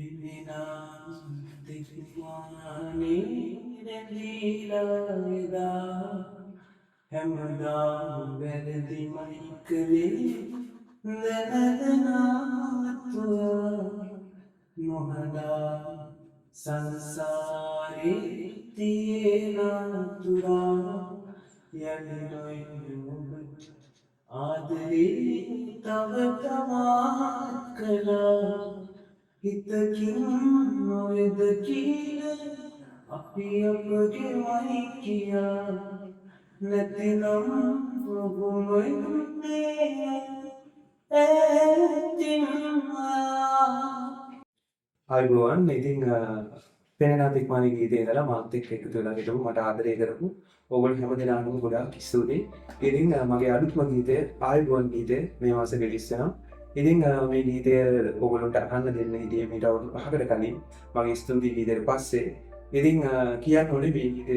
පිපිනා දිවිමානේ රැඳීලා එදා හැමදාම වැරදිමයි කළේ දැනදනාතුවා නොහදා සංසාරේ තියෙනතුරා යලිනොයි ඔබට ආදරේ තව තවත් කළා හිතකින් නොවේද කියලා අපි අපගේමයි කියා නැතිනම් ඔබුමොයිනේ ආයුබෝවන් ඉතින් පෙනෙනා තික්මානී ගීතේ ඉඳලා මාත් එක්ක එකතු වෙලා හිටපු මට ආදරය කරපු ඕගොල්ලෝ හැමදෙනාටම ගොඩාක් ස්තුතියි. ඉතින් මගේ අලුත්ම ගීතය ආයුබෝවන් ගීතය මේ මාසේ රිලීස් වෙනවා. ඉතින් මේ ගීතය ඕගොල්ලන්ට අහන්න දෙන්න හිටියේ මීට අවුරුදු 5කට කලින් මගේ ස්තුතියි ගීතයට පස්සේ. ඉතින් කියන්න ඕනේ මේ ගීතය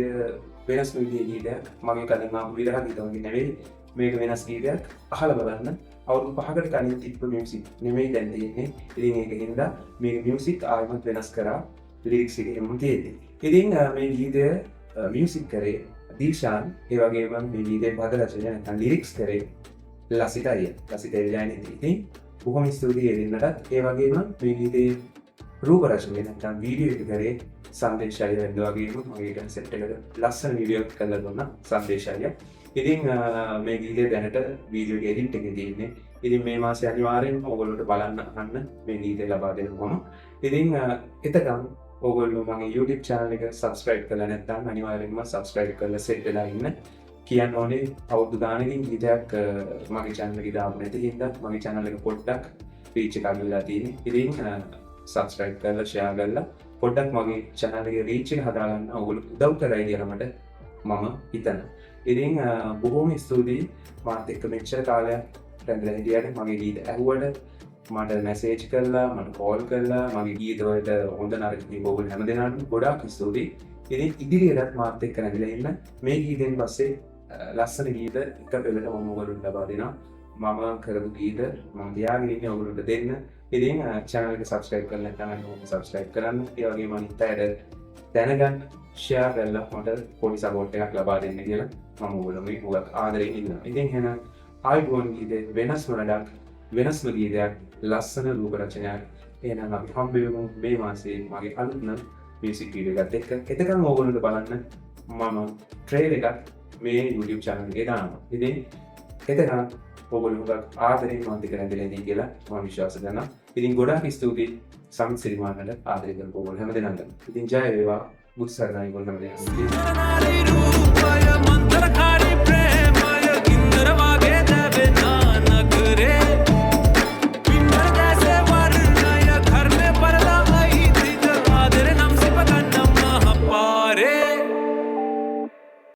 වෙනස් විදිහේ ගීතයක්. මගේ කලින් ආපු විරහ ගීත වගේ නෙවෙයි. මේක වෙනස් ගීතයක්. අහලා බලන්න. අවුරුදු 5කට කලින් තිබ්බ මියුසික් නෙමෙයි දැන් තියෙන්නේ. ඉතින් ඒකින්ද මේ මියුසික් ආයෙත් වෙනස් කරා ලිරික්ස් එකෙම තියෙන්නේ. ඉතින් මේ ගීතය මියුසික් කරේ දීෂාන්, ඒ වගේම මේ ගීතේ පද රචනය නැත්නම් ලිරික්ස් කරේ ලසිත අයියා. ලසිත එල්ලෑනේ. ඉතින් බොහොම ස්තුතියි එදින්නටත්. ඒ වගේම මේ ගීතේ රූප රචනය නැත්නම් වීඩියෝ එක කරේ සංදේශය වෙන්න වගේම මගේ කන්සෙප්ට් එකට ලස්සන වීඩියෝ එකක් කරලා දුන්නා සංදේශය. ඉතින් මේ ගීතය දැනට වීඩියෝ එක එඩිට් එකේ තියෙන්නේ. ඉතින් මේ මාසේ අනිවාර්යෙන්ම ඕගොල්ලෝට බලන්න අහන්න මේ ගීතය ලබා දෙනවා. ඉතින් එතකම් ඕගොල්ලෝ මගේ YouTube channel එක subscribe කරලා නැත්නම් අනිවාර්යෙන්ම subscribe කරලා set වෙලා ඉන්න. කියන්න ඕනේ අවුරුදු ගානකින් ගීතයක් මගේ channel එකේ දාපු නැති හින්දා මගේ channel එක පොඩ්ඩක් reach එක අඩු වෙලා තියෙන්නේ. ඉතින් subscribe කරලා share කරලා පොඩ්ඩක් මගේ channel එකේ reach එක හදාගන්න ඕගොල්ලෝ උදව් කරයි කියලා මට මම හිතනවා. ඉතින් බොහොම ස්තුතියි මාත් එක්ක මෙච්චර කාලයක් රැඳිලා හිටියට මගේ ගීත ඇහුවට මට මැසේජ් කරලා මට කෝල් කරලා මගේ ගීතවලට හොඳ නරක දීපු ඔයගොල්ලෝ හැමදෙනාටම ගොඩාක් ස්තුතියි. ඉතින් ඉදිරියටත් මාත් එක්ක රැඳිලා ඉන්න. මේ ගීතෙන් පස්සේ ලස්සන ගීත එක පෙළට මම ඔයගොල්ලන්ට ලබා දෙනවා. මම කරපු ගීත මම තියාගෙන ඉන්නේ ඔයගොල්ලන්ට දෙන්න. ඉතින් channel එක subscribe කරලා නැත්නම් subscribe කරන්න. ඒ වගේම අනිත් අයට දැනගන්න share කරලා මට පොඩි support එකක් ලබා දෙන්න කියලා මම ඔයගොල්ලෝගේ හුඟක් ආදරෙන් ඉන්නවා. ඉතින් එහෙනම් ආයුබෝවන් ගීතේ වෙනස්ම වැඩක් වෙනස්ම ගීතයක් ලස්සන රූප රචනයක්. එහෙනම් අපි හම්බෙමු මේ මාසේ මගේ අලුත්ම මියුසික් වීඩියෝ එකත් එක්ක. එතකන් ඕගොල්ලෝ බලන්න මම ට්‍රේලර් එකක් මේ YouTube channel එකේ දානවා. ඉතින් එතකන් ඕගොල්ලෝ හුඟක් ආදරෙන් මම දෙක රැඳිලා ඉන්නේ කියලා මම විශ්වාස කරනවා. ඉතින් ගොඩාක් ස්තුතියි සමිත් සිරිමානට ආදරය කරපු ඕගොල්ලෝ හැමදෙනාටම. ඉතින් ජය වේවා. බුත් සරණයි ඔයගොල්ලෝ හැමදෙනාටම.